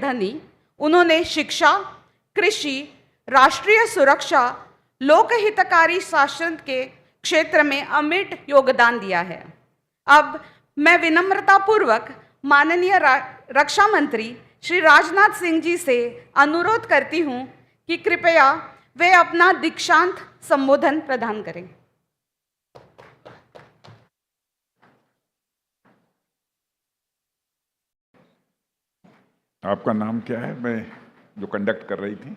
धनी, उन्होंने शिक्षा, कृषि, राष्ट्रीय सुरक्षा, लोकहितकारी शासन के क्षेत्र में अमिट योगदान दिया है। अब मैं विनम्रतापूर्वक माननीय रक्षा मंत्री श्री राजनाथ सिंह जी से अनुरोध करती हूं कि कृपया वे अपना दीक्षांत संबोधन प्रदान करें। आपका नाम क्या है? मैं जो कंडक्ट कर रही थी।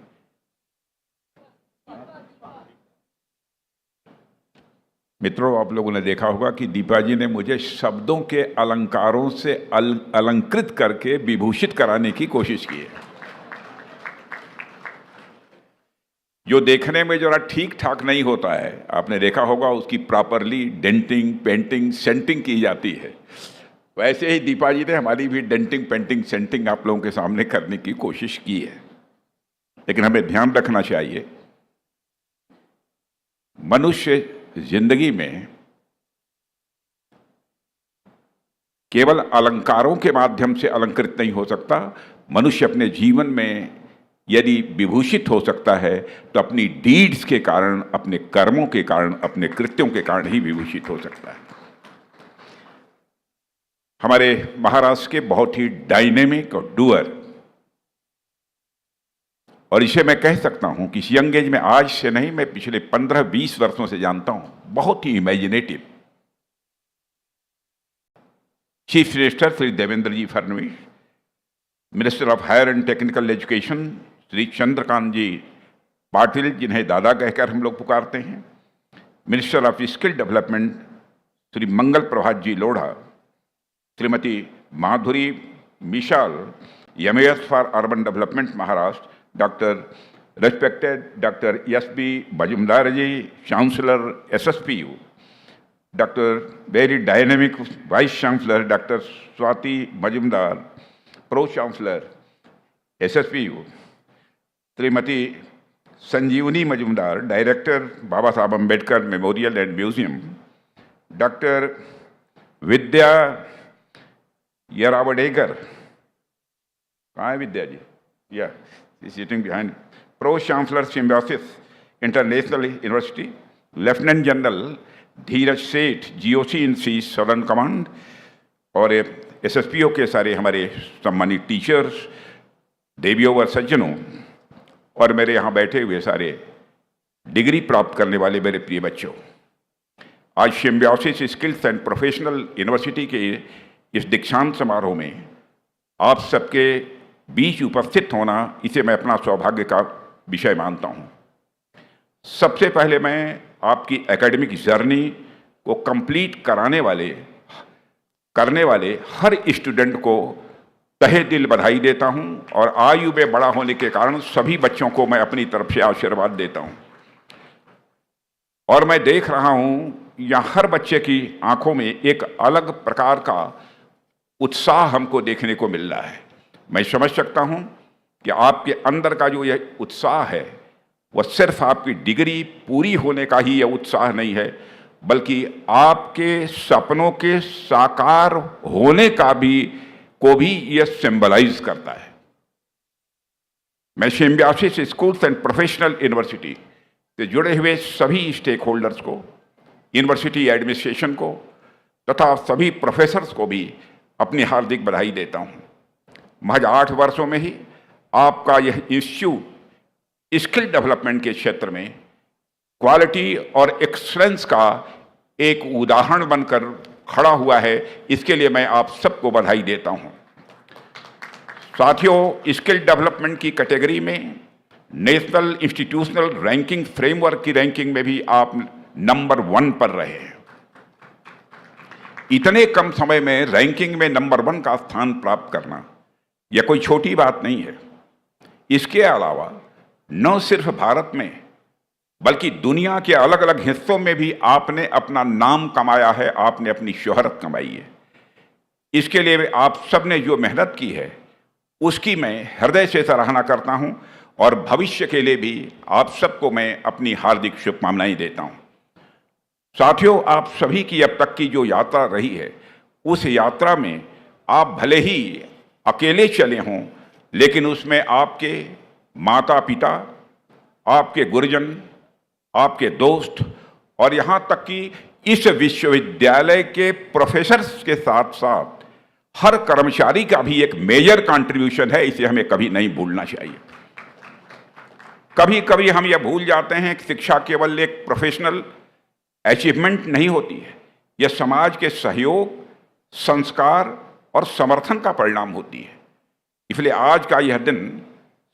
मित्रों, आप लोगों ने देखा होगा कि दीपा जी ने मुझे शब्दों के अलंकारों से अलंकृत करके विभूषित कराने की कोशिश की है, जो देखने में जरा ठीक ठाक नहीं होता है। आपने देखा होगा उसकी प्रॉपरली डेंटिंग, पेंटिंग, सेंटिंग की जाती है। वैसे ही दीपा जी ने हमारी भी डेंटिंग, पेंटिंग, सेंटिंग आप लोगों के सामने करने की कोशिश की है। लेकिन हमें ध्यान रखना चाहिए, मनुष्य जिंदगी में केवल अलंकारों के माध्यम से अलंकृत नहीं हो सकता। मनुष्य अपने जीवन में यदि विभूषित हो सकता है तो अपनी डीड्स के कारण, अपने कर्मों के कारण, अपने कृत्यों के कारण ही विभूषित हो सकता है। हमारे महाराष्ट्र के बहुत ही डायनेमिक और डूअर, और इसे मैं कह सकता हूं कि इस यंग एज में, आज से नहीं, मैं पिछले 15-20 वर्षों से जानता हूं, बहुत ही imaginative chief minister Shri Devendra ji Fadnavis, minister of higher and technical education Shri Chandrakant ji Patil, जिन्हें दादा कहकर हम लोग पुकारते हैं, minister of skill development Shri Mangal Prabhat ji Lodha, Shrimati Madhuri Misal, MS for urban development Maharashtra, doctor respected doctor S B. Majumdar ji, chancellor SSPU, doctor very dynamic vice chancellor doctor Swati Majumdar, pro chancellor SSPU, Shrimati Sanjeevani Majumdar, director बाबा साहब Ambedkar memorial and museum, doctor Vidya Yerawdekar, कहाँ है विद्या जी? या sitting behind, pro chancellor Symbiosis international university, lieutenant general Dheeraj Seth, GOC in C southern command, और SSPO के सारे हमारे सम्मानित teachers, देवियों व सज्जनों, और मेरे यहाँ बैठे हुए सारे डिग्री प्राप्त करने वाले मेरे प्रिय बच्चों, आज symbiosis skills and professional university के इस दीक्षांत समारोह में आप सबके बीच उपस्थित होना, इसे मैं अपना सौभाग्य का विषय मानता हूँ। सबसे पहले मैं आपकी एकेडमिक जर्नी को कंप्लीट करने वाले हर स्टूडेंट को तहे दिल बधाई देता हूँ, और आयु में बड़ा होने के कारण सभी बच्चों को मैं अपनी तरफ से आशीर्वाद देता हूँ। और मैं देख रहा हूँ यहाँ हर बच्चे की आंखों में एक अलग प्रकार का उत्साह हमको देखने को मिल रहा है। मैं समझ सकता हूँ कि आपके अंदर का जो यह उत्साह है, वह सिर्फ आपकी डिग्री पूरी होने का ही यह उत्साह नहीं है, बल्कि आपके सपनों के साकार होने का को भी यह सिंबलाइज करता है। मैं symbiosis schools and professional university से जुड़े हुए सभी स्टेक होल्डर्स को, यूनिवर्सिटी एडमिनिस्ट्रेशन को तथा सभी प्रोफेसर्स को भी अपनी हार्दिक बधाई देता हूँ। महज 8 वर्षों में ही आपका यह इंस्टीट्यूट स्किल डेवलपमेंट के क्षेत्र में क्वालिटी और एक्सलेंस का एक उदाहरण बनकर खड़ा हुआ है। इसके लिए मैं आप सबको बधाई देता हूं। साथियों, स्किल डेवलपमेंट की कैटेगरी में नेशनल इंस्टीट्यूशनल रैंकिंग फ्रेमवर्क की रैंकिंग में भी आप नंबर 1 पर रहे हैं। इतने कम समय में रैंकिंग में नंबर 1 का स्थान प्राप्त करना यह कोई छोटी बात नहीं है। इसके अलावा न सिर्फ भारत में बल्कि दुनिया के अलग अलग हिस्सों में भी आपने अपना नाम कमाया है, आपने अपनी शोहरत कमाई है। इसके लिए आप सब ने जो मेहनत की है उसकी मैं हृदय से सराहना करता हूं, और भविष्य के लिए भी आप सबको मैं अपनी हार्दिक शुभकामनाएं देता हूं। साथियों, आप सभी की अब तक की जो यात्रा रही है, उस यात्रा में आप भले ही अकेले चले हों, लेकिन उसमें आपके माता पिता, आपके गुरुजन, आपके दोस्त और यहाँ तक कि इस विश्वविद्यालय के प्रोफेसर्स के साथ साथ हर कर्मचारी का भी एक मेजर कंट्रीब्यूशन है। इसे हमें कभी नहीं भूलना चाहिए। कभी कभी हम यह भूल जाते हैं कि शिक्षा केवल एक प्रोफेशनल अचीवमेंट नहीं होती है, यह समाज के सहयोग, संस्कार और समर्थन का परिणाम होती है। इसलिए आज का यह दिन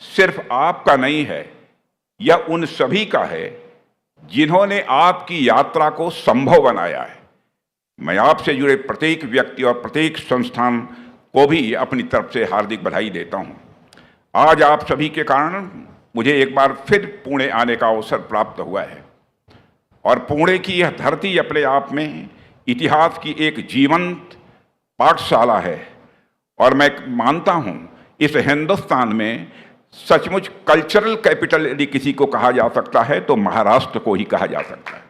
सिर्फ आपका नहीं है, यह उन सभी का है जिन्होंने आपकी यात्रा को संभव बनाया है। मैं आपसे जुड़े प्रत्येक व्यक्ति और प्रत्येक संस्थान को भी अपनी तरफ से हार्दिक बधाई देता हूं। आज आप सभी के कारण मुझे एक बार फिर पुणे आने का अवसर प्राप्त हुआ है और पुणे की यह धरती अपने आप में इतिहास की एक जीवंत पाठशाला है और मैं मानता हूं इस हिंदुस्तान में सचमुच कल्चरल कैपिटल यदि किसी को कहा जा सकता है तो महाराष्ट्र को ही कहा जा सकता है।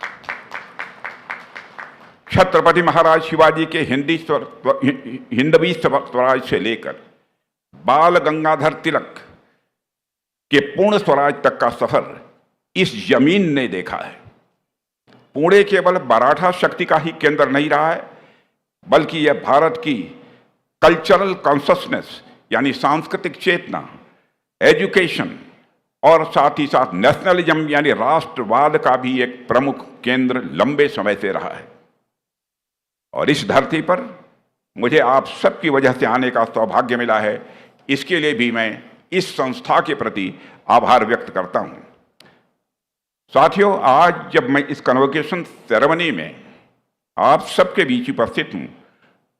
छत्रपति महाराज शिवाजी के हिंदवी स्वराज से लेकर बाल गंगाधर तिलक के पूर्ण स्वराज तक का सफर इस जमीन ने देखा है। पुणे केवल मराठा शक्ति का ही केंद्र नहीं रहा है, बल्कि यह भारत की कल्चरल कॉन्शसनेस यानी सांस्कृतिक चेतना, एजुकेशन और साथ ही साथ नेशनलिज्म यानी राष्ट्रवाद का भी एक प्रमुख केंद्र लंबे समय से रहा है। और इस धरती पर मुझे आप सबकी वजह से आने का सौभाग्य मिला है। इसके लिए भी मैं इस संस्था के प्रति आभार व्यक्त करता हूं। साथियों, आज जब मैं इस कन्वोकेशन सेरेमनी में आप सबके बीच उपस्थित हूं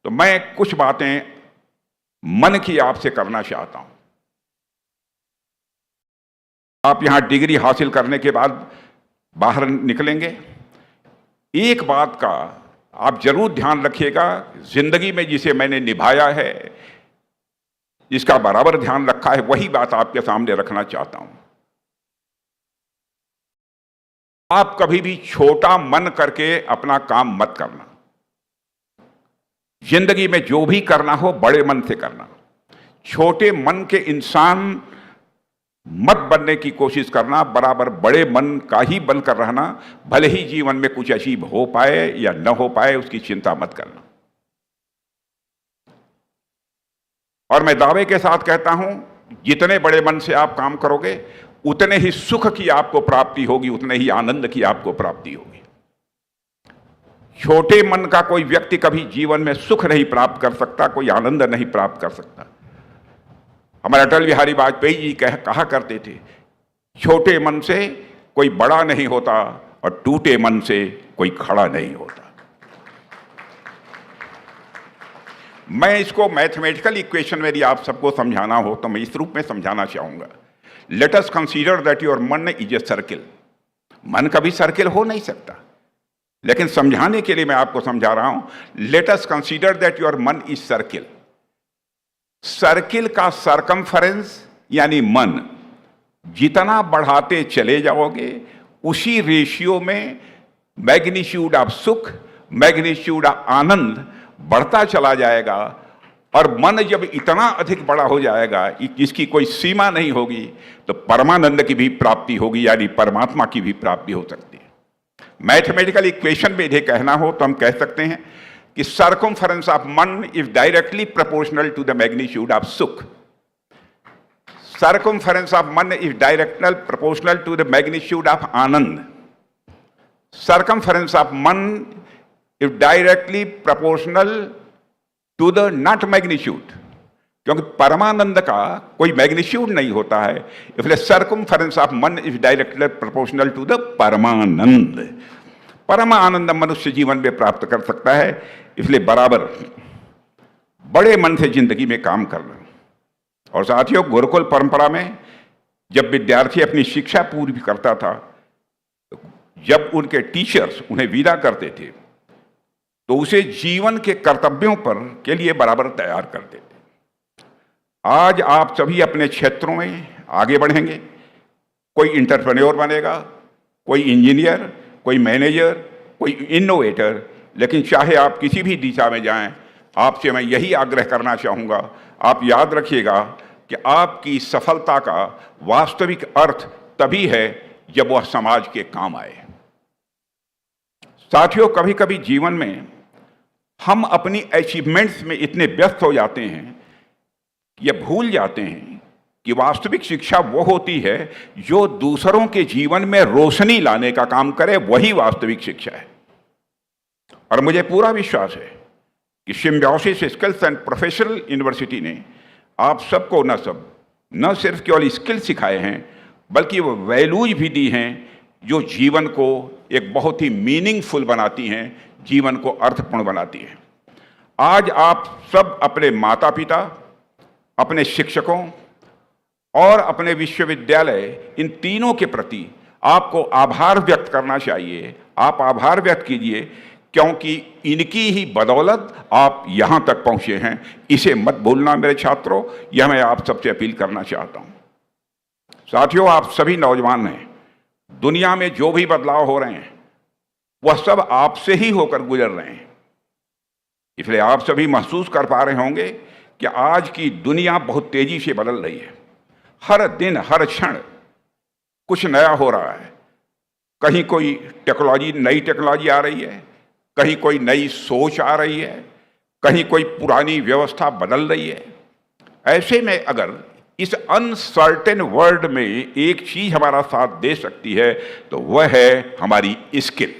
तो मैं कुछ बातें मन की आपसे करना चाहता हूं। आप यहां डिग्री हासिल करने के बाद बाहर निकलेंगे, एक बात का आप जरूर ध्यान रखिएगा, जिंदगी में जिसे मैंने निभाया है, जिसका बराबर ध्यान रखा है, वही बात आपके सामने रखना चाहता हूं। आप कभी भी छोटा मन करके अपना काम मत करना। जिंदगी में जो भी करना हो बड़े मन से करना। छोटे मन के इंसान मत बनने की कोशिश करना, बराबर बड़े मन का ही बनकर रहना। भले ही जीवन में कुछ अचीव हो पाए या न हो पाए, उसकी चिंता मत करना। और मैं दावे के साथ कहता हूं, जितने बड़े मन से आप काम करोगे उतने ही सुख की आपको प्राप्ति होगी, उतने ही आनंद की आपको प्राप्ति होगी। छोटे मन का कोई व्यक्ति कभी जीवन में सुख नहीं प्राप्त कर सकता, कोई आनंद नहीं प्राप्त कर सकता। हमारे अटल बिहारी वाजपेयी जी कहा करते थे, छोटे मन से कोई बड़ा नहीं होता और टूटे मन से कोई खड़ा नहीं होता। मैं इसको मैथमेटिकल इक्वेशन में यदि आप सबको समझाना हो तो मैं इस रूप में समझाना चाहूंगा। Let us consider that your मन इज ए सर्किल। मन कभी सर्किल हो नहीं सकता, लेकिन समझाने के लिए मैं आपको समझा रहा हूं। Let us consider that your मन इज सर्किल। सर्किल का सरकमफरेंस यानी मन जितना बढ़ाते चले जाओगे, उसी रेशियो में मैग्नीट्यूड ऑफ सुख, मैग्नीट्यूड ऑफ आनंद बढ़ता चला जाएगा। और मन जब इतना अधिक बड़ा हो जाएगा, जिसकी कोई सीमा नहीं होगी, तो परमानंद की भी प्राप्ति होगी, यानी परमात्मा की भी प्राप्ति हो सकती है। मैथमेटिकल इक्वेशन में यदि कहना हो तो हम कह सकते हैं कि सर्कमफरेंस ऑफ मन is directly proportional to the magnitude of सुख। सर्कमफरेंस ऑफ मन is directly proportional to the magnitude of आनंद। सर्कमफरेंस ऑफ मन is directly proportional to the not magnitude, क्योंकि परमानंद का कोई मैग्नीट्यूड नहीं होता है, इसलिए सर्कमफरेंस ऑफ मन is directly proportional to the परमानंद। परम आनंद मनुष्य जीवन में प्राप्त कर सकता है, इसलिए बराबर बड़े मन से जिंदगी में काम करना। और साथियों, गुरुकुल परंपरा में जब विद्यार्थी अपनी शिक्षा पूरी करता था, जब उनके टीचर्स उन्हें विदा करते थे तो उसे जीवन के कर्तव्यों पर के लिए बराबर तैयार करते थे। आज आप सभी अपने क्षेत्रों में आगे बढ़ेंगे। कोई इंटरप्रेन्योर बनेगा, कोई इंजीनियर, कोई मैनेजर, कोई इनोवेटर। लेकिन चाहे आप किसी भी दिशा में जाएं, आपसे मैं यही आग्रह करना चाहूँगा, आप याद रखिएगा, कि आपकी सफलता का वास्तविक अर्थ तभी है जब वह समाज के काम आए। साथियों, कभी कभी जीवन में हम अपनी अचीवमेंट्स में इतने व्यस्त हो जाते हैं या भूल जाते हैं कि वास्तविक शिक्षा वो होती है जो दूसरों के जीवन में रोशनी लाने का काम करे, वही वास्तविक शिक्षा है। और मुझे पूरा विश्वास है कि symbiosis skills and professional university ने आप सबको न सिर्फ केवल स्किल सिखाए हैं, बल्कि वो वैल्यूज भी दी हैं जो जीवन को एक बहुत ही मीनिंगफुल बनाती हैं, जीवन को अर्थपूर्ण बनाती हैं। आज आप सब अपने माता पिता, अपने शिक्षकों और अपने विश्वविद्यालय, इन तीनों के प्रति आपको आभार व्यक्त करना चाहिए। आप आभार व्यक्त कीजिए, क्योंकि इनकी ही बदौलत आप यहाँ तक पहुँचे हैं। इसे मत भूलना मेरे छात्रों, यह मैं आप सबसे अपील करना चाहता हूँ। साथियों, आप सभी नौजवान हैं, दुनिया में जो भी बदलाव हो रहे हैं वह सब आपसे ही होकर गुजर रहे हैं। इसलिए आप सभी महसूस कर पा रहे होंगे कि आज की दुनिया बहुत तेजी से बदल रही है। हर दिन हर क्षण कुछ नया हो रहा है। कहीं कोई नई टेक्नोलॉजी आ रही है, कहीं कोई नई सोच आ रही है, कहीं कोई पुरानी व्यवस्था बदल रही है। ऐसे में अगर इस अनसर्टेन वर्ल्ड में एक चीज हमारा साथ दे सकती है तो वह है हमारी स्किल।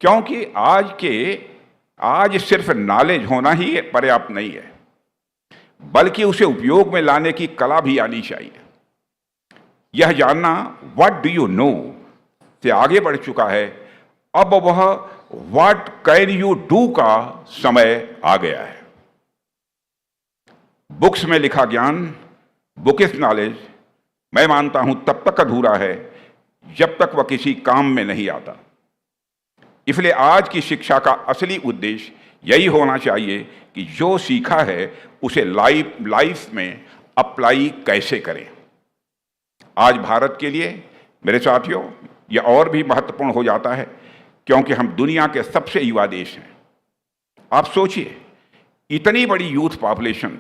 क्योंकि आज सिर्फ नॉलेज होना ही पर्याप्त नहीं है, बल्कि उसे उपयोग में लाने की कला भी आनी चाहिए। यह जानना व्हाट डू यू नो से आगे बढ़ चुका है। अब वह व्हाट कैन यू डू का समय आ गया है। बुक्स में लिखा ज्ञान, बुकिश नॉलेज, मैं मानता हूं तब तक अधूरा है जब तक वह किसी काम में नहीं आता। इसलिए आज की शिक्षा का असली उद्देश्य यही होना चाहिए कि जो सीखा है उसे लाइफ में अप्लाई कैसे करें। आज भारत के लिए मेरे साथियों यह और भी महत्वपूर्ण हो जाता है, क्योंकि हम दुनिया के सबसे युवा देश हैं। आप सोचिए, इतनी बड़ी यूथ पॉपुलेशन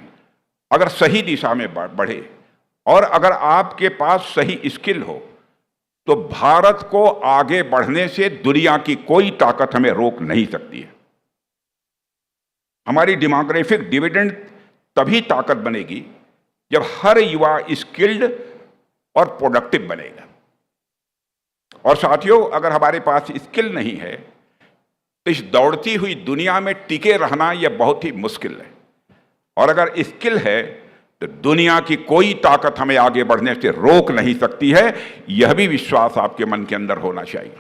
अगर सही दिशा में बढ़े और अगर आपके पास सही स्किल हो तो भारत को आगे बढ़ने से दुनिया की कोई ताकत हमें रोक नहीं सकती है। हमारी डेमोग्राफिक डिविडेंड तभी ताकत बनेगी जब हर युवा स्किल्ड और प्रोडक्टिव बनेगा। और साथियों, अगर हमारे पास स्किल नहीं है तो इस दौड़ती हुई दुनिया में टिके रहना यह बहुत ही मुश्किल है। और अगर स्किल है तो दुनिया की कोई ताकत हमें आगे बढ़ने से रोक नहीं सकती है। यह भी विश्वास आपके मन के अंदर होना चाहिए।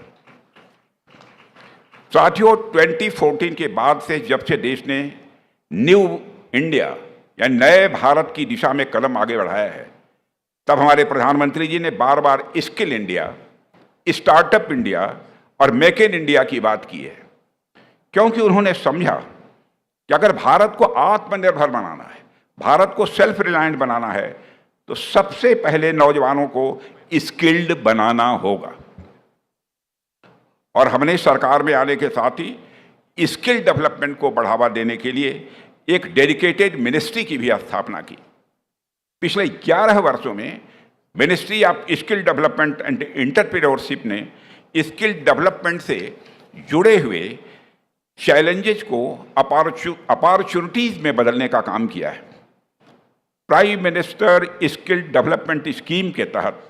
साथियों, 2014 के बाद से जब से देश ने न्यू इंडिया या नए भारत की दिशा में कदम आगे बढ़ाया है, तब हमारे प्रधानमंत्री जी ने बार बार स्किल इंडिया, स्टार्टअप इंडिया और मेक इन इंडिया की बात की है। क्योंकि उन्होंने समझा कि अगर भारत को आत्मनिर्भर बनाना है, भारत को सेल्फ रिलायंट बनाना है, तो सबसे पहले नौजवानों को स्किल्ड बनाना होगा। और हमने सरकार में आने के साथ ही स्किल डेवलपमेंट को बढ़ावा देने के लिए एक डेडिकेटेड मिनिस्ट्री की भी स्थापना की। पिछले 11 वर्षों में ministry of skill development and entrepreneurship ने स्किल डेवलपमेंट से जुड़े हुए चैलेंजेस को अपॉर्चुनिटीज में बदलने का काम किया है। Prime minister skill development scheme के तहत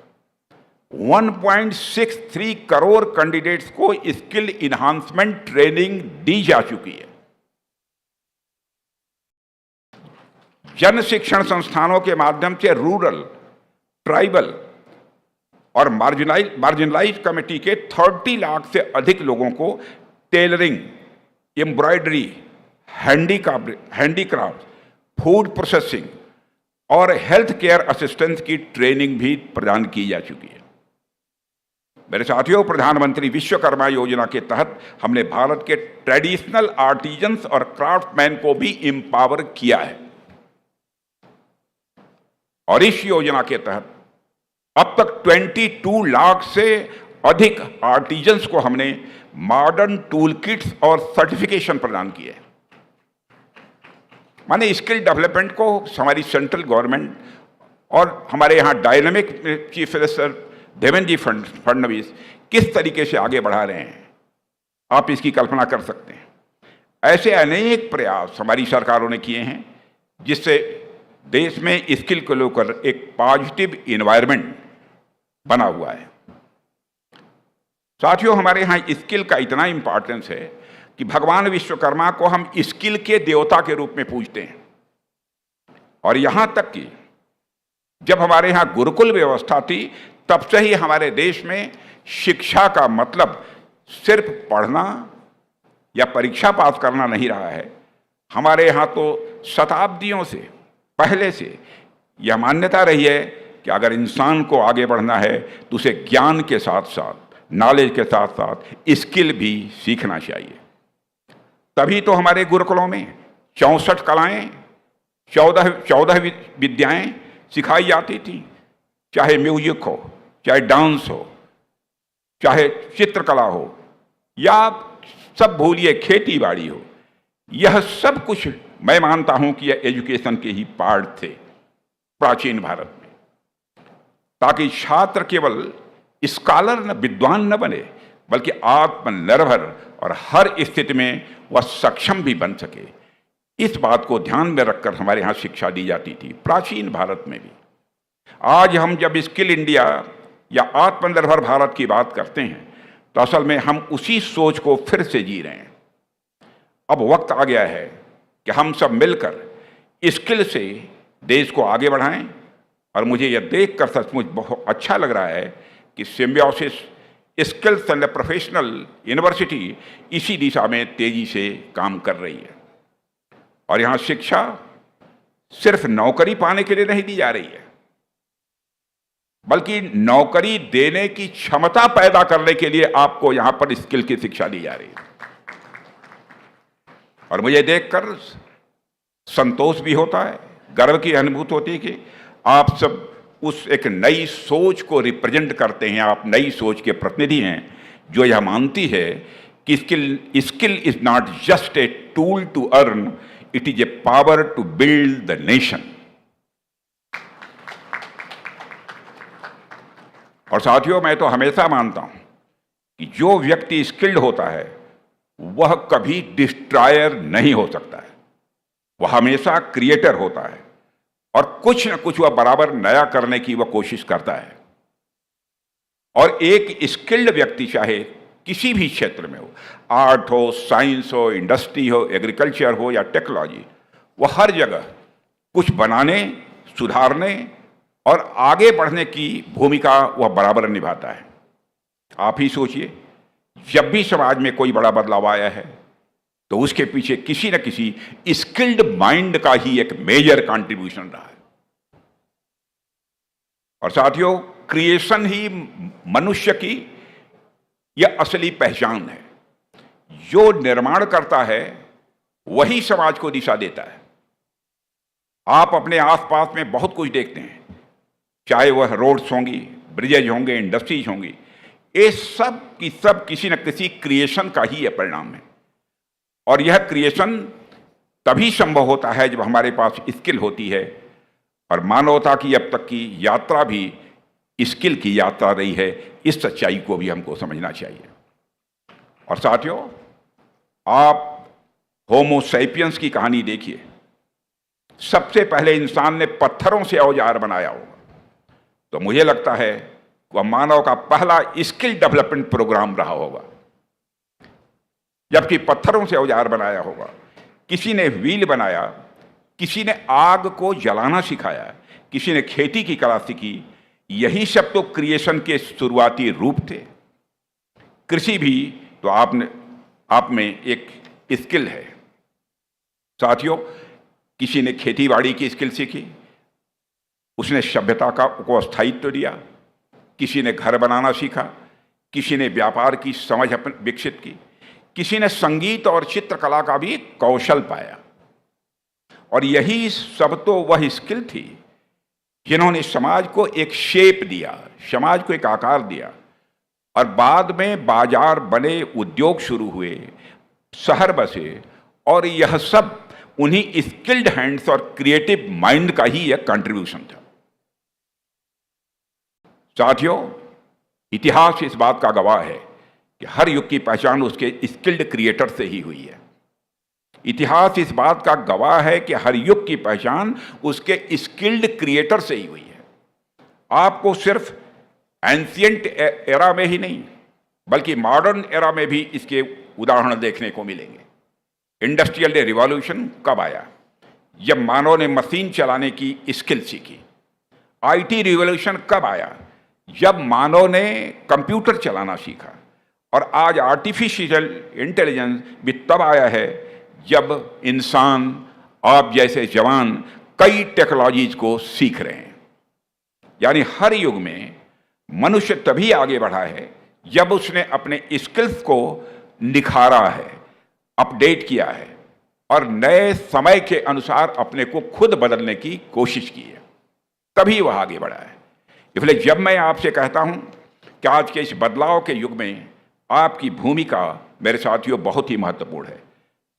1.63 करोड़ कैंडिडेट्स को स्किल इन्हांसमेंट ट्रेनिंग दी जा चुकी है। जन शिक्षण संस्थानों के माध्यम से रूरल, ट्राइबल और मार्जिनलाइज कमेटी के 30 लाख से अधिक लोगों को tailoring, embroidery, handicraft, food processing और हेल्थ केयर असिस्टेंस की ट्रेनिंग भी प्रदान की जा चुकी है। मेरे साथियों, प्रधानमंत्री विश्वकर्मा योजना के तहत हमने भारत के ट्रेडिशनल आर्टिजन्स और क्राफ्टमैन को भी एम्पावर किया है। और इस योजना के तहत अब तक 22 लाख से अधिक आर्टिजन्स को हमने मॉडर्न टूल किट्स और सर्टिफिकेशन प्रदान किए। माने स्किल डेवलपमेंट को हमारी सेंट्रल गवर्नमेंट और हमारे यहाँ dynamic chief minister Devendra ji Fadnavis किस तरीके से आगे बढ़ा रहे हैं, आप इसकी कल्पना कर सकते हैं। ऐसे अनेक प्रयास हमारी सरकारों ने किए हैं जिससे देश में स्किल को लेकर एक पॉजिटिव इन्वायरमेंट बना हुआ है। साथियों, हमारे यहाँ स्किल का इतना इंपॉर्टेंस है कि भगवान विश्वकर्मा को हम स्किल के देवता के रूप में पूजते हैं। और यहाँ तक कि जब हमारे यहाँ गुरुकुल व्यवस्था थी तब से ही हमारे देश में शिक्षा का मतलब सिर्फ पढ़ना या परीक्षा पास करना नहीं रहा है। हमारे यहाँ तो शताब्दियों से पहले से यह मान्यता रही है कि अगर इंसान को आगे बढ़ना है तो उसे ज्ञान के साथ साथ, नॉलेज के साथ साथ स्किल भी सीखना चाहिए। तभी तो हमारे गुरुकुलों में 64 कलाएं, 14 विद्याएं सिखाई जाती थी, चाहे म्यूजिक हो, चाहे डांस हो, चाहे चित्रकला हो, या सब भूलिए खेती बाड़ी हो। यह सब कुछ मैं मानता हूं कि यह एजुकेशन के ही पार्ट थे प्राचीन भारत में, ताकि छात्र केवल स्कॉलर न विद्वान न बने बल्कि आत्मनिर्भर और हर स्थिति में वह सक्षम भी बन सके। इस बात को ध्यान में रखकर हमारे यहाँ शिक्षा दी जाती थी प्राचीन भारत में भी। आज हम जब स्किल इंडिया या आत्मनिर्भर भारत की बात करते हैं तो असल में हम उसी सोच को फिर से जी रहे हैं। अब वक्त आ गया है कि हम सब मिलकर स्किल से देश को आगे बढ़ाएं। और मुझे यह देखकर सचमुच बहुत अच्छा लग रहा है कि symbiosis skills and professional university इसी दिशा में तेजी से काम कर रही है। और यहाँ शिक्षा सिर्फ नौकरी पाने के लिए नहीं दी जा रही है, बल्कि नौकरी देने की क्षमता पैदा करने के लिए आपको यहाँ पर स्किल की शिक्षा दी जा रही है। और मुझे देखकर संतोष भी होता है, गर्व की अनुभूति होती है कि आप सब उस एक नई सोच को रिप्रेजेंट करते हैं। आप नई सोच के प्रतिनिधि हैं जो यह मानती है कि skill is not just a tool to earn, it is a power to build the nation. और साथियों, मैं तो हमेशा मानता हूं कि जो व्यक्ति स्किल्ड होता है वह कभी डिस्ट्रॉयर नहीं हो सकता है, वह हमेशा क्रिएटर होता है और कुछ न कुछ वह बराबर नया करने की वह कोशिश करता है। और एक स्किल्ड व्यक्ति चाहे किसी भी क्षेत्र में हो, आर्ट हो, साइंस हो, इंडस्ट्री हो, एग्रीकल्चर हो या टेक्नोलॉजी, वह हर जगह कुछ बनाने, सुधारने और आगे बढ़ने की भूमिका वह बराबर निभाता है। आप ही सोचिए, जब भी समाज में कोई बड़ा बदलाव आया है तो उसके पीछे किसी न किसी स्किल्ड माइंड का ही एक मेजर कंट्रीब्यूशन रहा है। और साथियों, क्रिएशन ही मनुष्य की यह असली पहचान है। जो निर्माण करता है वही समाज को दिशा देता है। आप अपने आसपास में बहुत कुछ देखते हैं, चाहे वह रोड्स होंगी, ब्रिजेज होंगे, इंडस्ट्रीज होंगी, ये सब की सब किसी न किसी क्रिएशन का ही परिणाम है। और यह क्रिएशन तभी संभव होता है जब हमारे पास स्किल होती है। और मानवता की अब तक की यात्रा भी स्किल की यात्रा रही है। इस सच्चाई को भी हमको समझना चाहिए। और साथियों, आप होमो सैपियंस की कहानी देखिए। सबसे पहले इंसान ने पत्थरों से औजार बनाया होगा, तो मुझे लगता है वह मानव का पहला स्किल डेवलपमेंट प्रोग्राम रहा होगा, जबकि पत्थरों से औजार बनाया होगा। किसी ने व्हील बनाया, किसी ने आग को जलाना सिखाया, किसी ने खेती की कला सीखी। यही सब तो क्रिएशन के शुरुआती रूप थे। कृषि भी तो आप में एक स्किल है। साथियों, किसी ने खेती बाड़ी की स्किल सीखी, उसने सभ्यता को स्थायित्व दिया। किसी ने घर बनाना सीखा, किसी ने व्यापार की समझ विकसित की, किसी ने संगीत और चित्रकला का भी कौशल पाया। और यही सब तो वह स्किल थी जिन्होंने समाज को एक शेप दिया, समाज को एक आकार दिया। और बाद में बाजार बने, उद्योग शुरू हुए, शहर बसे, और यह सब उन्हीं स्किल्ड हैंड्स और क्रिएटिव माइंड का ही एक कंट्रीब्यूशन था। साथियों, इतिहास इस बात का गवाह है कि हर युग की पहचान उसके स्किल्ड क्रिएटर से ही हुई है। इतिहास इस बात का गवाह है कि हर युग की पहचान उसके स्किल्ड क्रिएटर से ही हुई है। आपको सिर्फ एंशियंट एरा में ही नहीं बल्कि मॉडर्न एरा में भी इसके उदाहरण देखने को मिलेंगे। इंडस्ट्रियल रिवॉल्यूशन कब आया? जब मानव ने मशीन चलाने की स्किल सीखी। आईटी रिवॉल्यूशन कब आया? जब मानव ने कंप्यूटर चलाना सीखा। और आज आर्टिफिशियल इंटेलिजेंस भी तब आया है जब इंसान, आप जैसे जवान कई टेक्नोलॉजीज को सीख रहे हैं। यानी हर युग में मनुष्य तभी आगे बढ़ा है जब उसने अपने स्किल्स को निखारा है, अपडेट किया है और नए समय के अनुसार अपने को खुद बदलने की कोशिश की है, तभी वह आगे बढ़ा है। इसलिए जब मैं आपसे कहता हूं कि आज के इस बदलाव के युग में आपकी भूमिका, मेरे साथियों, बहुत ही महत्वपूर्ण है।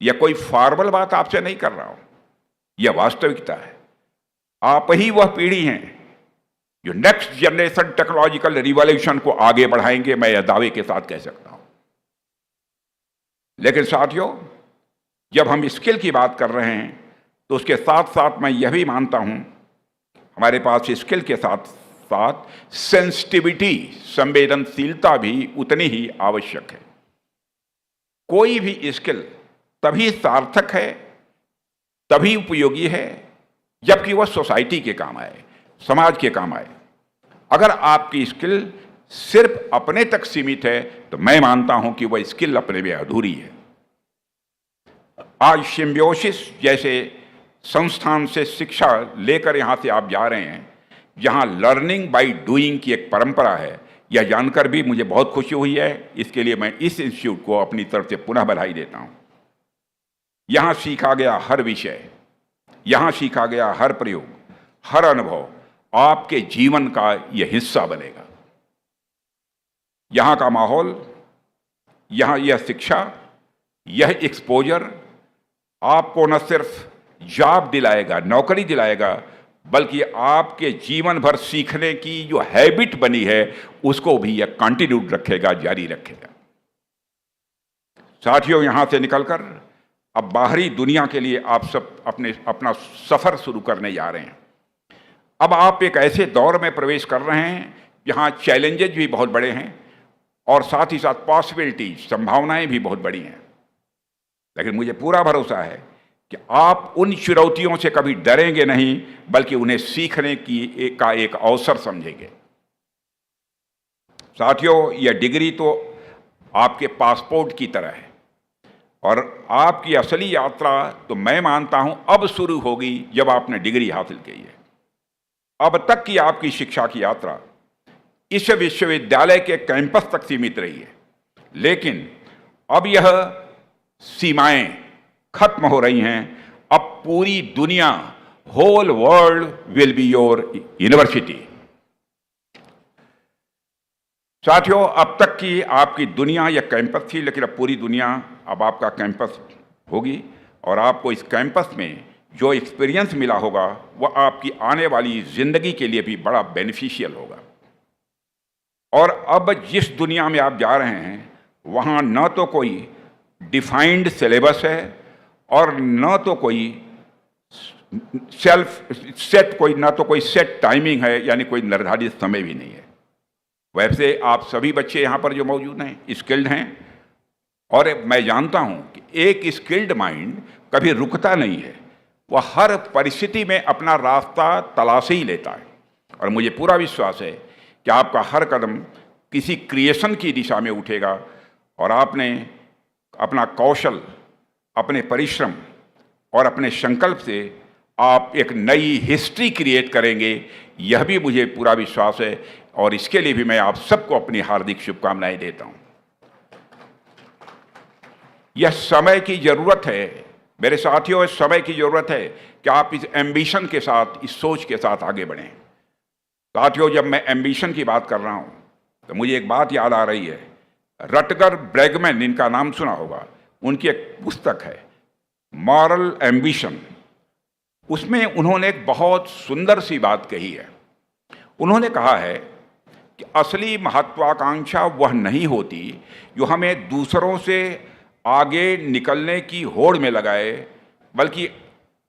यह कोई फॉर्मल बात आपसे नहीं कर रहा हूं, यह वास्तविकता है। आप ही वह पीढ़ी हैं जो नेक्स्ट जनरेशन टेक्नोलॉजिकल रिवॉल्यूशन को आगे बढ़ाएंगे, मैं यह दावे के साथ कह सकता हूं। लेकिन साथियों, जब हम स्किल की बात कर रहे हैं तो उसके साथ साथ मैं यह भी मानता हूं हमारे पास स्किल के साथ साथ सेंसिटिविटी, संवेदनशीलता भी उतनी ही आवश्यक है। कोई भी स्किल तभी सार्थक है, तभी उपयोगी है जबकि वह सोसाइटी के काम आए, समाज के काम आए। अगर आपकी स्किल सिर्फ अपने तक सीमित है तो मैं मानता हूं कि वह स्किल अपने में अधूरी है। आज सिम्बियोसिस जैसे संस्थान से शिक्षा लेकर यहां से आप जा रहे हैं, जहां लर्निंग बाय डूइंग की एक परंपरा है। यह जानकर भी मुझे बहुत खुशी हुई है। इसके लिए मैं इस इंस्टीट्यूट को अपनी तरफ से पुनः बधाई देता हूं। यहां सीखा गया हर विषय, यहां सीखा गया हर प्रयोग, हर अनुभव आपके जीवन का यह हिस्सा बनेगा। यहां का माहौल, यहां यह शिक्षा, यह एक्सपोजर आपको न सिर्फ जॉब दिलाएगा, नौकरी दिलाएगा, बल्कि आपके जीवन भर सीखने की जो हैबिट बनी है उसको भी यह कंटिन्यू रखेगा, जारी रखेगा। साथियों, यहां से निकलकर अब बाहरी दुनिया के लिए आप सब अपना सफर शुरू करने जा रहे हैं। अब आप एक ऐसे दौर में प्रवेश कर रहे हैं जहां चैलेंजेज भी बहुत बड़े हैं और साथ ही साथ पॉसिबिलिटीज, संभावनाएं भी बहुत बड़ी हैं। लेकिन मुझे पूरा भरोसा है कि आप उन चुनौतियों से कभी डरेंगे नहीं, बल्कि उन्हें सीखने की एक अवसर समझेंगे। साथियों, यह डिग्री तो आपके पासपोर्ट की तरह है और आपकी असली यात्रा तो मैं मानता हूं अब शुरू होगी जब आपने डिग्री हासिल की है। अब तक की आपकी शिक्षा की यात्रा इस विश्वविद्यालय के कैंपस तक सीमित रही है, लेकिन अब यह सीमाएं खत्म हो रही हैं। अब पूरी दुनिया, whole world will be your university. साथियों, अब तक की आपकी दुनिया या कैंपस थी, लेकिन अब पूरी दुनिया अब आपका कैंपस होगी और आपको इस कैंपस में जो एक्सपीरियंस मिला होगा वह आपकी आने वाली जिंदगी के लिए भी बड़ा बेनिफिशियल होगा। और अब जिस दुनिया में आप जा रहे हैं वहाँ न तो कोई डिफाइंड सिलेबस है और न तो कोई सेट टाइमिंग है, यानी कोई निर्धारित समय भी नहीं है। वैसे आप सभी बच्चे यहाँ पर जो मौजूद हैं स्किल्ड हैं और मैं जानता हूँ कि एक स्किल्ड माइंड कभी रुकता नहीं है, वह हर परिस्थिति में अपना रास्ता तलाश ही लेता है। और मुझे पूरा विश्वास है कि आपका हर कदम किसी क्रिएशन की दिशा में उठेगा और आपने अपना कौशल, अपने परिश्रम और अपने संकल्प से आप एक नई हिस्ट्री क्रिएट करेंगे, यह भी मुझे पूरा विश्वास है। और इसके लिए भी मैं आप सबको अपनी हार्दिक शुभकामनाएं देता हूं। यह समय की जरूरत है मेरे साथियों, इस समय की जरूरत है कि आप इस एम्बिशन के साथ, इस सोच के साथ आगे बढ़ें। साथियों, जब मैं एम्बिशन की बात कर रहा हूं तो मुझे एक बात याद आ रही है। रटगर ब्रैगमैन, इनका नाम सुना होगा, उनकी एक पुस्तक है मॉरल एम्बिशन, उसमें उन्होंने एक बहुत सुंदर सी बात कही है। उन्होंने कहा है कि असली महत्वाकांक्षा वह नहीं होती जो हमें दूसरों से आगे निकलने की होड़ में लगाए, बल्कि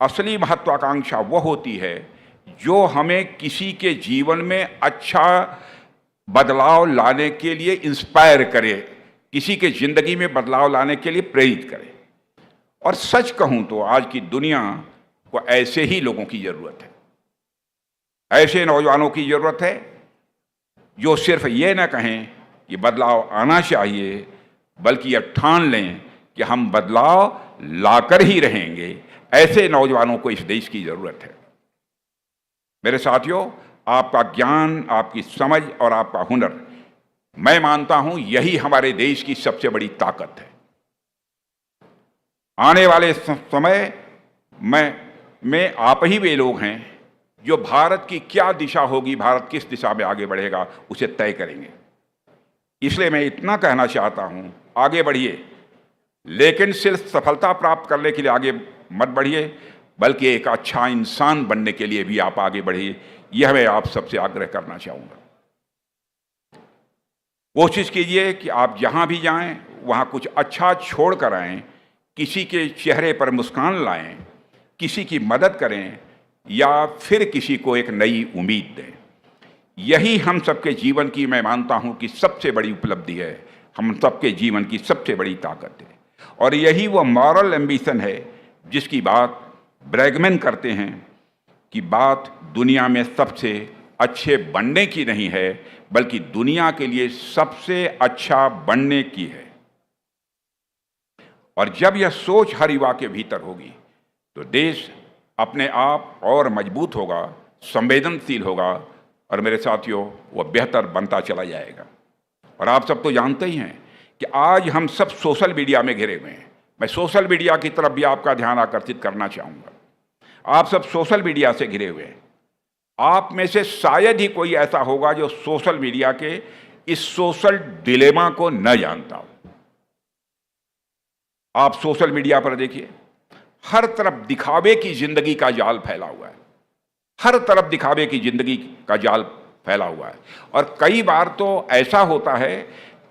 असली महत्वाकांक्षा वह होती है जो हमें किसी के जीवन में अच्छा बदलाव लाने के लिए इंस्पायर करे, किसी के जिंदगी में बदलाव लाने के लिए प्रेरित करे। और सच कहूं तो आज की दुनिया को ऐसे ही लोगों की जरूरत है, ऐसे नौजवानों की जरूरत है जो सिर्फ ये ना कहें कि बदलाव आना चाहिए, बल्कि यह ठान लें कि हम बदलाव लाकर ही रहेंगे। ऐसे नौजवानों को इस देश की जरूरत है। मेरे साथियों, आपका ज्ञान, आपकी समझ और आपका हुनर, मैं मानता हूं यही हमारे देश की सबसे बड़ी ताकत है। आने वाले समय में आप ही वे लोग हैं जो भारत की क्या दिशा होगी, भारत किस दिशा में आगे बढ़ेगा, उसे तय करेंगे। इसलिए मैं इतना कहना चाहता हूं, आगे बढ़िए, लेकिन सिर्फ सफलता प्राप्त करने के लिए आगे मत बढ़िए, बल्कि एक अच्छा इंसान बनने के लिए भी आप आगे बढ़िए। यह मैं आप सबसे आग्रह करना चाहूँगा। कोशिश कीजिए कि आप जहाँ भी जाएं वहाँ कुछ अच्छा छोड़ कर आएँ, किसी के चेहरे पर मुस्कान लाएं, किसी की मदद करें या फिर किसी को एक नई उम्मीद दें। यही हम सबके जीवन की, मैं मानता हूँ कि सबसे बड़ी उपलब्धि है, हम सबके जीवन की सबसे बड़ी ताकत है। और यही वो मॉरल एम्बिशन है जिसकी बात ब्रैगमैन करते हैं कि बात दुनिया में सबसे अच्छे बनने की नहीं है, बल्कि दुनिया के लिए सबसे अच्छा बनने की है। और जब यह सोच हर युवा के भीतर होगी तो देश अपने आप और मजबूत होगा, संवेदनशील होगा और मेरे साथियों वह बेहतर बनता चला जाएगा। और आप सब तो जानते ही हैं कि आज हम सब सोशल मीडिया में घिरे हुए हैं। मैं सोशल मीडिया की तरफ भी आपका ध्यान आकर्षित करना चाहूँगा। आप सब सोशल मीडिया से घिरे हुए हैं। आप में से शायद ही कोई ऐसा होगा जो सोशल मीडिया के इस सोशल डिलेमा को न जानता हो। आप सोशल मीडिया पर देखिए, हर तरफ दिखावे की जिंदगी का जाल फैला हुआ है, हर तरफ दिखावे की जिंदगी का जाल फैला हुआ है। और कई बार तो ऐसा होता है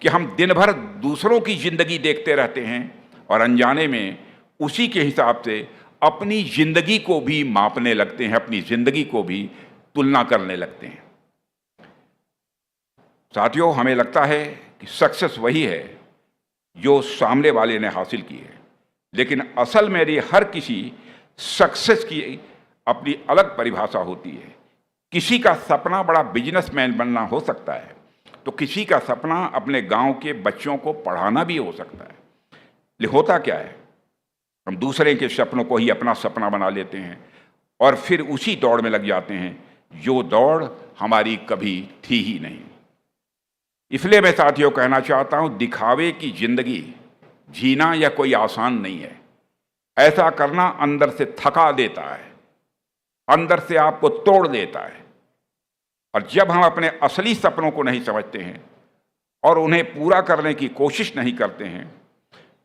कि हम दिन भर दूसरों की जिंदगी देखते रहते हैं और अनजाने में उसी के हिसाब से अपनी जिंदगी को भी मापने लगते हैं, अपनी जिंदगी को भी तुलना करने लगते हैं। साथियों, हमें लगता है कि सक्सेस वही है जो सामने वाले ने हासिल की है, लेकिन असल में ये हर किसी सक्सेस की अपनी अलग परिभाषा होती है। किसी का सपना बड़ा बिजनेसमैन बनना हो सकता है, तो किसी का सपना अपने गांव के बच्चों को पढ़ाना भी हो सकता है। लेकिन होता क्या है, हम दूसरे के सपनों को ही अपना सपना बना लेते हैं और फिर उसी दौड़ में लग जाते हैं जो दौड़ हमारी कभी थी ही नहीं। इसलिए मैं साथियों कहना चाहता हूं, दिखावे की जिंदगी जीना यह कोई आसान नहीं है। ऐसा करना अंदर से थका देता है, अंदर से आपको तोड़ देता है। और जब हम अपने असली सपनों को नहीं समझते हैं और उन्हें पूरा करने की कोशिश नहीं करते हैं,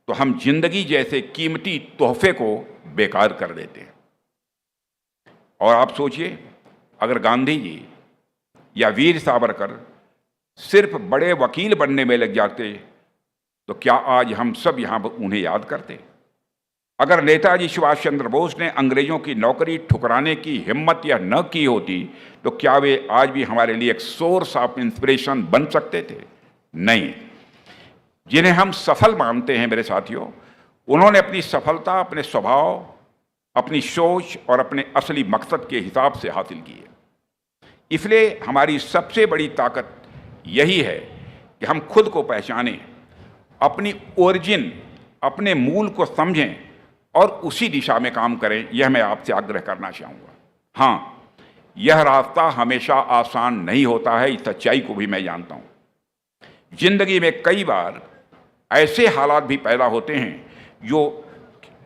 तो हम जिंदगी जैसे कीमती तोहफे को बेकार कर देते हैं। और आप सोचिए, अगर गांधी जी या वीर सावरकर सिर्फ बड़े वकील बनने में लग जाते तो क्या आज हम सब यहाँ उन्हें याद करते? अगर नेताजी सुभाष चंद्र बोस ने अंग्रेजों की नौकरी ठुकराने की हिम्मत या न की होती तो क्या वे आज भी हमारे लिए एक सोर्स ऑफ इंस्पिरेशन बन सकते थे? नहीं। जिन्हें हम सफल मानते हैं मेरे साथियों, उन्होंने अपनी सफलता अपने स्वभाव, अपनी सोच और अपने असली मकसद के हिसाब से हासिल की है। इसलिए हमारी सबसे बड़ी ताकत यही है कि हम खुद को पहचानें, अपनी ओरिजिन, अपने मूल को समझें और उसी दिशा में काम करें। यह मैं आपसे आग्रह करना चाहूँगा। हाँ, यह रास्ता हमेशा आसान नहीं होता है, इस सच्चाई को भी मैं जानता हूँ। जिंदगी में कई बार ऐसे हालात भी पैदा होते हैं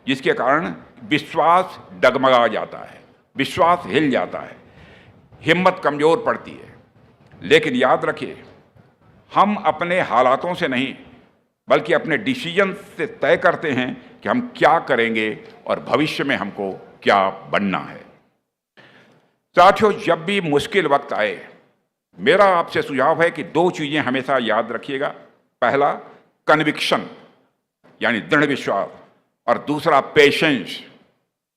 जिसके कारण विश्वास डगमगा जाता है, विश्वास हिल जाता है, हिम्मत कमज़ोर पड़ती है। लेकिन याद रखिए, हम अपने हालातों से नहीं बल्कि अपने डिसीजन से तय करते हैं कि कि हम क्या करेंगे और भविष्य में हमको क्या बनना है। साथियों, जब भी मुश्किल वक्त आए, मेरा आपसे सुझाव है कि दो चीजें हमेशा याद रखिएगा। पहला, कन्विक्शन यानी दृढ़ विश्वास, और दूसरा पेशेंस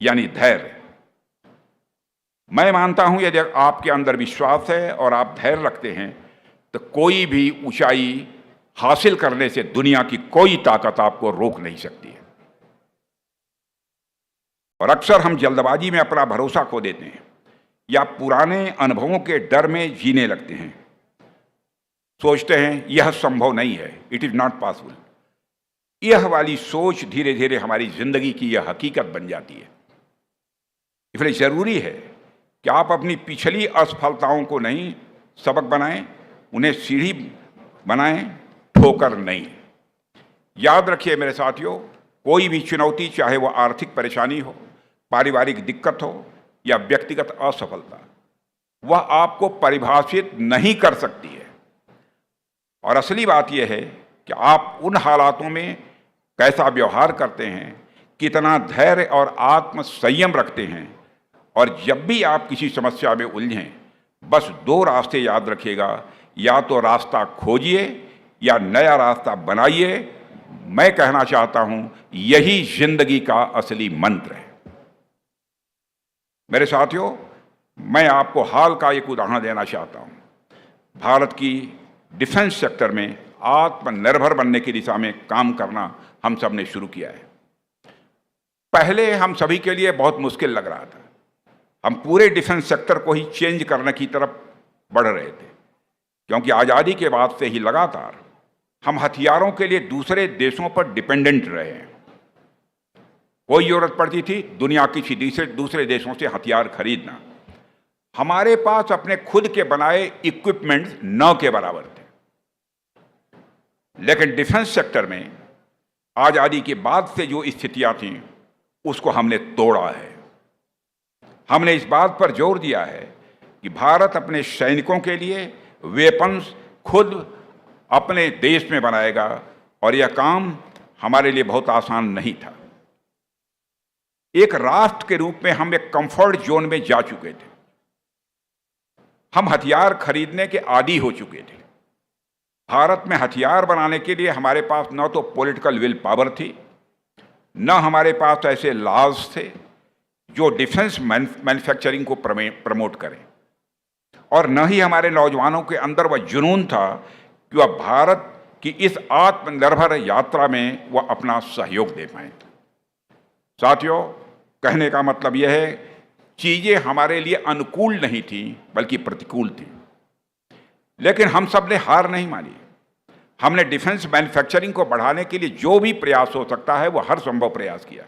यानी धैर्य। मैं मानता हूं यदि आपके अंदर विश्वास है और आप धैर्य रखते हैं तो कोई भी ऊंचाई हासिल करने से दुनिया की कोई ताकत आपको रोक नहीं सकती है। और अक्सर हम जल्दबाजी में अपना भरोसा खो देते हैं या पुराने अनुभवों के डर में जीने लगते हैं। सोचते हैं यह संभव नहीं है, इट इज नॉट पॉसिबल। यह वाली सोच धीरे धीरे हमारी जिंदगी की यह हकीकत बन जाती है। इसलिए जरूरी है कि आप अपनी पिछली असफलताओं को नहीं सबक बनाएं, उन्हें सीढ़ी बनाएं, ठोकर नहीं। याद रखिए मेरे साथियों, कोई भी चुनौती, चाहे वो आर्थिक परेशानी हो, पारिवारिक दिक्कत हो या व्यक्तिगत असफलता, वह आपको परिभाषित नहीं कर सकती है। और असली बात यह है कि आप उन हालातों में कैसा व्यवहार करते हैं, कितना धैर्य और आत्म संयम रखते हैं। और जब भी आप किसी समस्या में उलझें, बस दो रास्ते याद रखिएगा, या तो रास्ता खोजिए या नया रास्ता बनाइए। मैं कहना चाहता हूं यही जिंदगी का असली मंत्र है। मेरे साथियों, मैं आपको हाल का एक उदाहरण देना चाहता हूं। भारत की डिफेंस सेक्टर में आत्मनिर्भर बनने की दिशा में काम करना हम सब ने शुरू किया है। पहले हम सभी के लिए बहुत मुश्किल लग रहा था। हम पूरे डिफेंस सेक्टर को ही चेंज करने की तरफ बढ़ रहे थे, क्योंकि आज़ादी के बाद से ही लगातार हम हथियारों के लिए दूसरे देशों पर डिपेंडेंट रहे हैं। कोई जरूरत पड़ती थी दुनिया किसी दूसरे देशों से हथियार खरीदना, हमारे पास अपने खुद के बनाए इक्विपमेंट्स न के बराबर थे। लेकिन डिफेंस सेक्टर में आज़ादी के बाद से जो स्थितियां थीं, उसको हमने तोड़ा है। हमने इस बात पर जोर दिया है कि भारत अपने सैनिकों के लिए वेपन्स खुद अपने देश में बनाएगा, और यह काम हमारे लिए बहुत आसान नहीं था। एक राष्ट्र के रूप में हम एक कंफर्ट जोन में जा चुके थे। हम हथियार खरीदने के आदी हो चुके थे। भारत में हथियार बनाने के लिए हमारे पास न तो पॉलिटिकल विल पावर थी, न हमारे पास ऐसे लॉज थे जो डिफेंस मैन्युफैक्चरिंग को प्रमोट करें, और न ही हमारे नौजवानों के अंदर वह जुनून था कि वह भारत की इस आत्मनिर्भर यात्रा में वह अपना सहयोग दे पाए। साथियों, कहने का मतलब यह है, चीजें हमारे लिए अनुकूल नहीं थी बल्कि प्रतिकूल थी। लेकिन हम सब ने हार नहीं मानी। हमने डिफेंस मैन्युफैक्चरिंग को बढ़ाने के लिए जो भी प्रयास हो सकता है वो हर संभव प्रयास किया,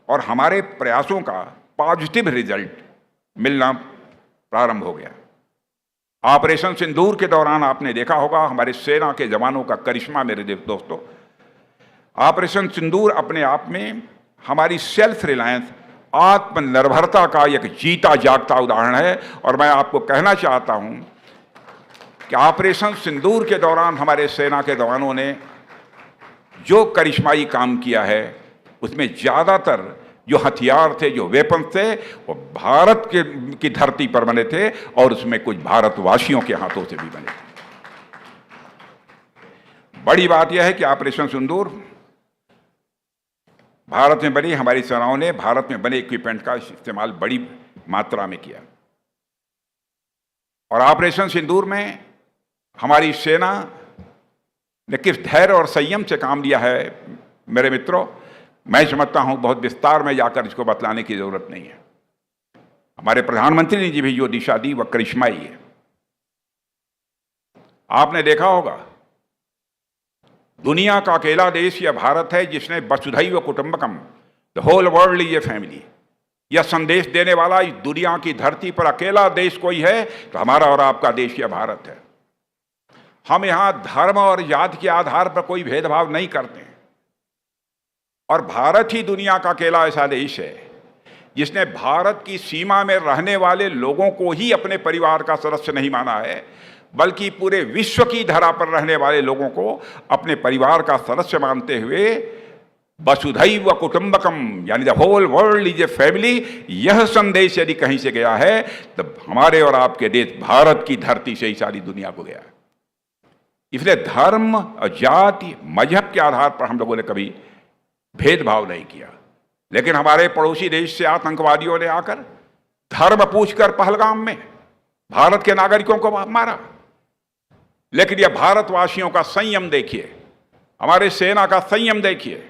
और हमारे प्रयासों का पॉजिटिव रिजल्ट मिलना प्रारंभ हो गया। ऑपरेशन सिंदूर के दौरान आपने देखा होगा हमारे सेना के जवानों का करिश्मा। मेरे दोस्तों, ऑपरेशन सिंदूर अपने आप में हमारी सेल्फ रिलायंस, आत्मनिर्भरता का एक जीता जागता उदाहरण है। और मैं आपको कहना चाहता हूं कि ऑपरेशन सिंदूर के दौरान हमारे सेना के जवानों ने जो करिश्माई काम किया है, उसमें ज़्यादातर जो हथियार थे, जो वेपन थे, वो भारत की धरती पर बने थे, और उसमें कुछ भारतवासियों के हाथों से भी बने थे। बड़ी बात यह है कि ऑपरेशन सिंदूर भारत में बनी, हमारी सेनाओं ने भारत में बने इक्विपमेंट का इस्तेमाल बड़ी मात्रा में किया। और ऑपरेशन सिंदूर में हमारी सेना ने किस धैर्य और संयम से काम लिया है, मेरे मित्रों, मैं समझता हूं बहुत विस्तार में जाकर इसको बतलाने की जरूरत नहीं है। हमारे प्रधानमंत्री ने जी भी जो दिशा दी वह करिश्माई है। आपने देखा होगा, दुनिया का अकेला देश यह भारत है जिसने वसुधैव कुटुंबकम, the whole world is a family, यह संदेश देने वाला इस दुनिया की धरती पर अकेला देश कोई है तो हमारा और आपका देश यह भारत है। हम यहां धर्म और जाति के आधार पर कोई भेदभाव नहीं करते हैं, और भारत ही दुनिया का अकेला ऐसा देश है जिसने भारत की सीमा में रहने वाले लोगों को ही अपने परिवार का सदस्य नहीं माना है, बल्कि पूरे विश्व की धरा पर रहने वाले लोगों को अपने परिवार का सदस्य मानते हुए वसुधैव कुटुंबकम, यानी the whole world is a family, यह संदेश यदि कहीं से गया है तो हमारे और आपके देश भारत की धरती से ही सारी दुनिया को गया है। इसलिए धर्म, जाति, मजहब के आधार पर हम लोगों ने कभी भेदभाव नहीं किया, लेकिन हमारे पड़ोसी देश से आतंकवादियों ने आकर धर्म पूछकर पहलगाम में भारत के नागरिकों को मारा। लेकिन यह भारतवासियों का संयम देखिए, हमारे सेना का संयम देखिए।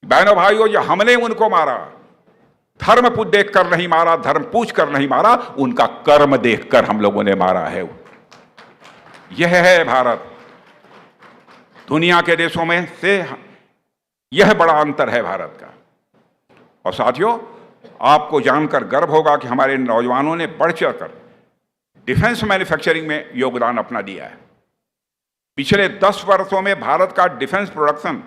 बहनों भाइयों, जो हमने उनको मारा, धर्म पूछ देखकर नहीं मारा, धर्म पूछ कर नहीं मारा, उनका कर्म देखकर हम लोगों ने मारा है। यह है भारत। दुनिया के देशों में से यह बड़ा अंतर है भारत का। और साथियों, आपको जानकर गर्व होगा कि हमारे नौजवानों ने बढ़ चढ़कर डिफेंस मैन्युफैक्चरिंग में योगदान अपना दिया है। पिछले 10 वर्षों में भारत का डिफेंस प्रोडक्शन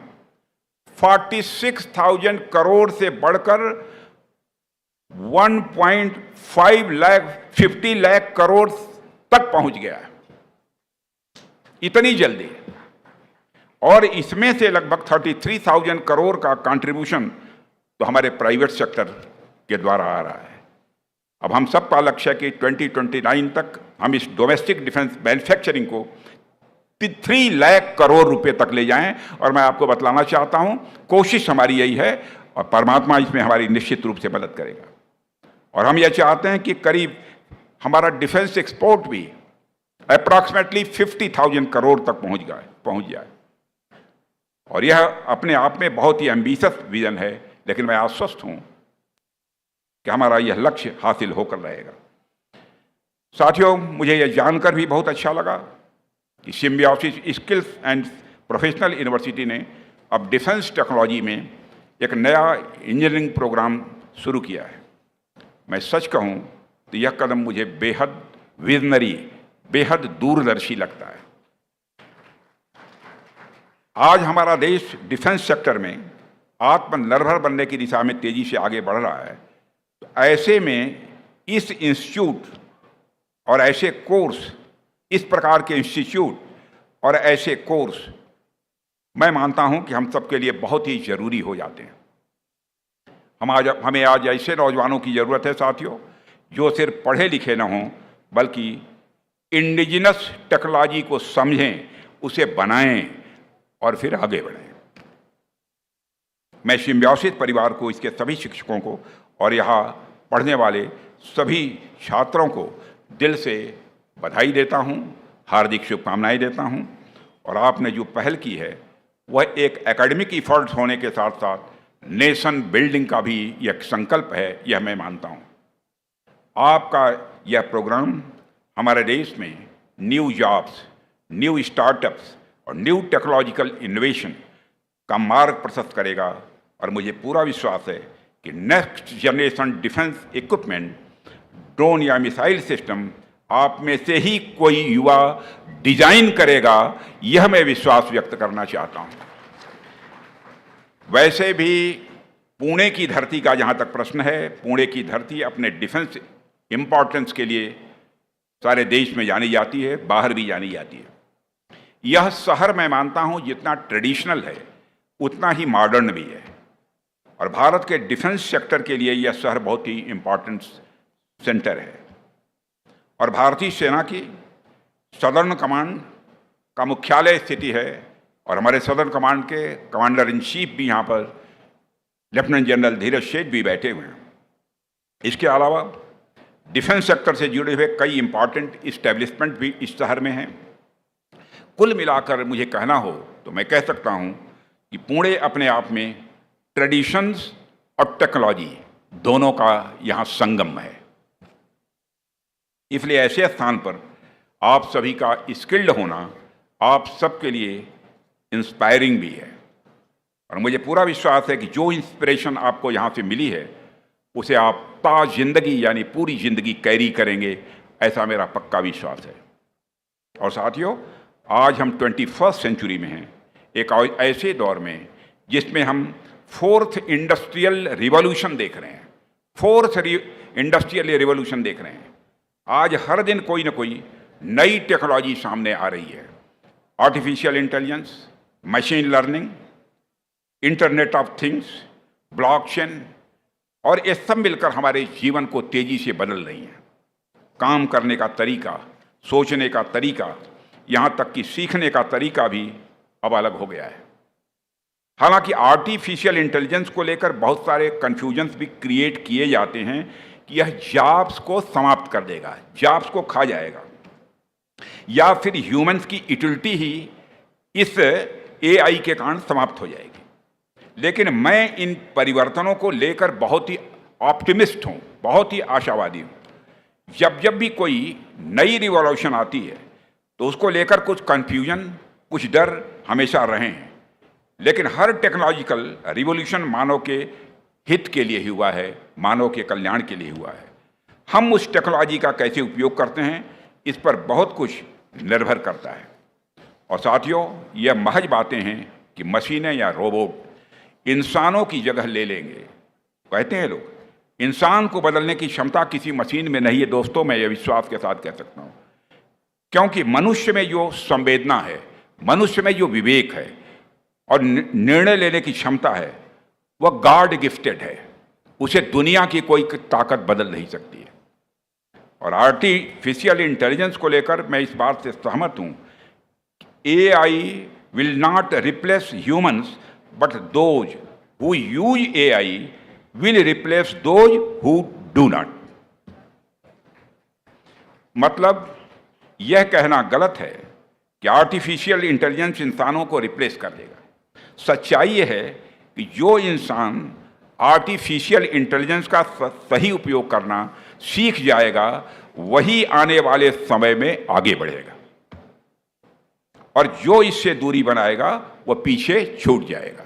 46,000 करोड़ से बढ़कर 1.50 लाख करोड़ तक पहुंच गया है, इतनी जल्दी। और इसमें से लगभग 33,000 करोड़ का कंट्रीब्यूशन तो हमारे प्राइवेट सेक्टर के द्वारा आ रहा है। अब हम सबका लक्ष्य है कि 2029 तक हम इस डोमेस्टिक डिफेंस मैन्युफैक्चरिंग को 3 लाख करोड़ रुपए तक ले जाएं। और मैं आपको बतलाना चाहता हूं, कोशिश हमारी यही है और परमात्मा इसमें हमारी निश्चित रूप से मदद करेगा। और हम यह चाहते हैं कि करीब हमारा डिफेंस एक्सपोर्ट भी अप्रॉक्सीमेटली 50,000 करोड़ तक पहुंच जाए। और यह अपने आप में बहुत ही एम्बिशियस विजन है, लेकिन मैं आश्वस्त हूं कि हमारा यह लक्ष्य हासिल होकर रहेगा। साथियों, मुझे यह जानकर भी बहुत अच्छा लगा कि symbiosis skills and professional university ने अब डिफेंस टेक्नोलॉजी में एक नया इंजीनियरिंग प्रोग्राम शुरू किया है। मैं सच कहूं तो यह कदम मुझे बेहद विजनरी, बेहद दूरदर्शी लगता है। आज हमारा देश डिफेंस सेक्टर में आत्मनिर्भर बनने की दिशा में तेजी से आगे बढ़ रहा है। तो ऐसे में इस इंस्टीट्यूट और ऐसे कोर्स, इस प्रकार के इंस्टीट्यूट और ऐसे कोर्स मैं मानता हूं कि हम सबके लिए बहुत ही जरूरी हो जाते हैं। हमें आज ऐसे नौजवानों की जरूरत है साथियों, जो सिर्फ पढ़े लिखे न हों बल्कि इंडिजिनस टेक्नोलॉजी को समझें, उसे बनाएं और फिर आगे बढ़ें। मैं सिम्बायोसिस परिवार को, इसके सभी शिक्षकों को और यहाँ पढ़ने वाले सभी छात्रों को दिल से बधाई देता हूँ, हार्दिक शुभकामनाएं देता हूँ। और आपने जो पहल की है वह एक एकेडमिक इफर्ट्स होने के साथ साथ नेशन बिल्डिंग का भी एक संकल्प है, यह मैं मानता हूँ। आपका यह प्रोग्राम हमारे देश में न्यू जॉब्स, न्यू स्टार्टअप्स और न्यू टेक्नोलॉजिकल इनोवेशन का मार्ग प्रशस्त करेगा। और मुझे पूरा विश्वास है कि next generation defence equipment, drone या मिसाइल सिस्टम आप में से ही कोई युवा डिजाइन करेगा, यह मैं विश्वास व्यक्त करना चाहता हूं। वैसे भी पुणे की धरती का जहां तक प्रश्न है, पुणे की धरती अपने डिफेंस इंपॉर्टेंस के लिए सारे देश में जानी जाती है, बाहर भी जानी जाती है। यह शहर मैं मानता हूं जितना ट्रेडिशनल है उतना ही मॉडर्न भी है। और भारत के डिफेंस सेक्टर के लिए यह शहर बहुत ही इम्पॉर्टेंट सेंटर है। और भारतीय सेना की सदर्न कमांड का मुख्यालय स्थिति है और हमारे सदर्न कमांड के कमांडर इन चीफ भी यहाँ पर लेफ्टिनेंट जनरल धीरज शेठ भी बैठे हुए हैं। इसके अलावा डिफेंस सेक्टर से जुड़े हुए कई इम्पॉर्टेंट इस्टेब्लिशमेंट भी इस शहर में हैं। कुल मिलाकर मुझे कहना हो तो मैं कह सकता हूँ कि पुणे अपने आप में ट्रेडिशंस और टेक्नोलॉजी दोनों का यहाँ संगम है। इसलिए ऐसे स्थान पर आप सभी का स्किल्ड होना आप सबके लिए इंस्पायरिंग भी है। और मुझे पूरा विश्वास है कि जो इंस्पिरेशन आपको यहाँ से मिली है उसे आप जिंदगी यानी पूरी जिंदगी कैरी करेंगे, ऐसा मेरा पक्का विश्वास है। और साथियों, आज हम 21st सेंचुरी में हैं, एक ऐसे दौर में जिसमें हम 4th इंडस्ट्रियल रिवॉल्यूशन देख रहे हैं। 4th इंडस्ट्रियल रिवॉल्यूशन देख रहे हैं। आज हर दिन कोई ना कोई नई टेक्नोलॉजी सामने आ रही है। Artificial intelligence, machine learning, internet of things, blockchain और ये सब मिलकर हमारे जीवन को तेजी से बदल रही हैं। काम करने का तरीका, सोचने का तरीका, यहाँ तक कि सीखने का तरीका भी अब अलग हो गया है। हालांकि आर्टिफिशियल इंटेलिजेंस को लेकर बहुत सारे कन्फ्यूजन्स भी क्रिएट किए जाते हैं कि यह जॉब्स को समाप्त कर देगा, जॉब्स को खा जाएगा, या फिर ह्यूमंस की यूटिलिटी ही इस एआई के कारण समाप्त हो जाएगी। लेकिन मैं इन परिवर्तनों को लेकर बहुत ही ऑप्टिमिस्ट हूँ, बहुत ही आशावादी हूँ। जब भी कोई नई रिवॉल्यूशन आती है तो उसको लेकर कुछ कन्फ्यूजन, कुछ डर हमेशा रहे हैं, लेकिन हर टेक्नोलॉजिकल रिवॉल्यूशन मानव के हित के लिए ही हुआ है, मानव के कल्याण के लिए हुआ है। हम उस टेक्नोलॉजी का कैसे उपयोग करते हैं इस पर बहुत कुछ निर्भर करता है। और साथियों, यह महज बातें हैं कि मशीनें या रोबोट इंसानों की जगह ले लेंगे। कहते हैं लोग, इंसान को बदलने की क्षमता किसी मशीन में नहीं है। दोस्तों, मैं ये विश्वास के साथ कह सकता हूँ, क्योंकि मनुष्य में जो संवेदना है, मनुष्य में जो विवेक है और निर्णय लेने की क्षमता है, वह गॉड गिफ्टेड है। उसे दुनिया की कोई ताकत बदल नहीं सकती है। और आर्टिफिशियल इंटेलिजेंस को लेकर मैं इस बात से सहमत हूँ, AI will not replace humans, but those who use AI will replace those who do not। मतलब यह कहना गलत है कि आर्टिफिशियल इंटेलिजेंस इंसानों को रिप्लेस कर देगा। सच्चाई यह है कि जो इंसान आर्टिफिशियल इंटेलिजेंस का सही उपयोग करना सीख जाएगा, वही आने वाले समय में आगे बढ़ेगा, और जो इससे दूरी बनाएगा वह पीछे छूट जाएगा।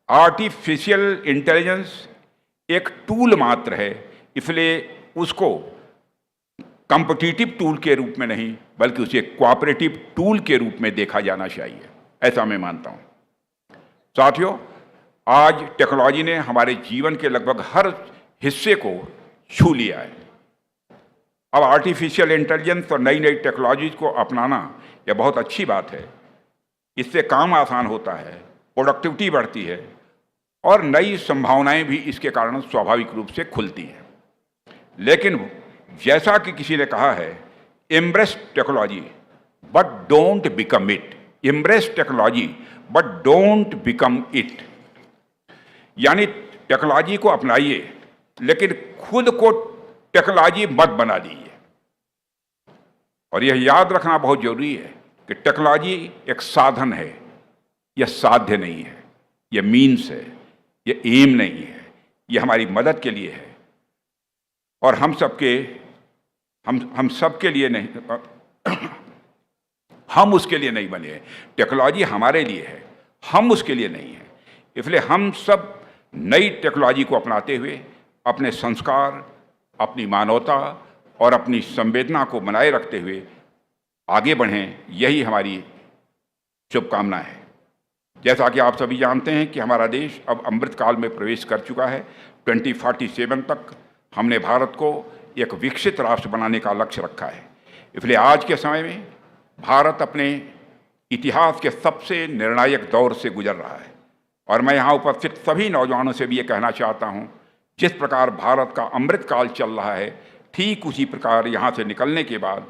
आर्टिफिशियल इंटेलिजेंस एक टूल मात्र है, इसलिए उसको कॉम्पिटिटिव टूल के रूप में नहीं, बल्कि उसे कोऑपरेटिव टूल के रूप में देखा जाना चाहिए, ऐसा मैं मानता हूँ। साथियों, आज टेक्नोलॉजी ने हमारे जीवन के लगभग हर हिस्से को छू लिया है। अब आर्टिफिशियल इंटेलिजेंस और नई नई टेक्नोलॉजीज को अपनाना यह बहुत अच्छी बात है। इससे काम आसान होता है, प्रोडक्टिविटी बढ़ती है और नई संभावनाएं भी इसके कारण स्वाभाविक रूप से खुलती हैं। लेकिन जैसा कि किसी ने कहा है, embrace technology but don't become it. Embrace technology but don't become it, यानी टेक्नोलॉजी को अपनाइए लेकिन खुद को टेक्नोलॉजी मत बना दीजिए। और यह याद रखना बहुत जरूरी है कि टेक्नोलॉजी एक साधन है, यह साध्य नहीं है, यह मीन्स है, यह एम नहीं है, यह हमारी मदद के लिए है। और हम सबके लिए नहीं, हम उसके लिए नहीं बने हैं। टेक्नोलॉजी हमारे लिए है, हम उसके लिए नहीं है। इसलिए हम सब नई टेक्नोलॉजी को अपनाते हुए अपने संस्कार, अपनी मानवता और अपनी संवेदना को बनाए रखते हुए आगे बढ़ें, यही हमारी शुभकामना है। जैसा कि आप सभी जानते हैं कि हमारा देश अब अमृतकाल में प्रवेश कर चुका है। 2047 तक हमने भारत को एक विकसित राष्ट्र बनाने का लक्ष्य रखा है। इसलिए आज के समय में भारत अपने इतिहास के सबसे निर्णायक दौर से गुजर रहा है। और मैं यहाँ उपस्थित सभी नौजवानों से भी ये कहना चाहता हूँ, जिस प्रकार भारत का अमृतकाल चल रहा है, ठीक उसी प्रकार यहाँ से निकलने के बाद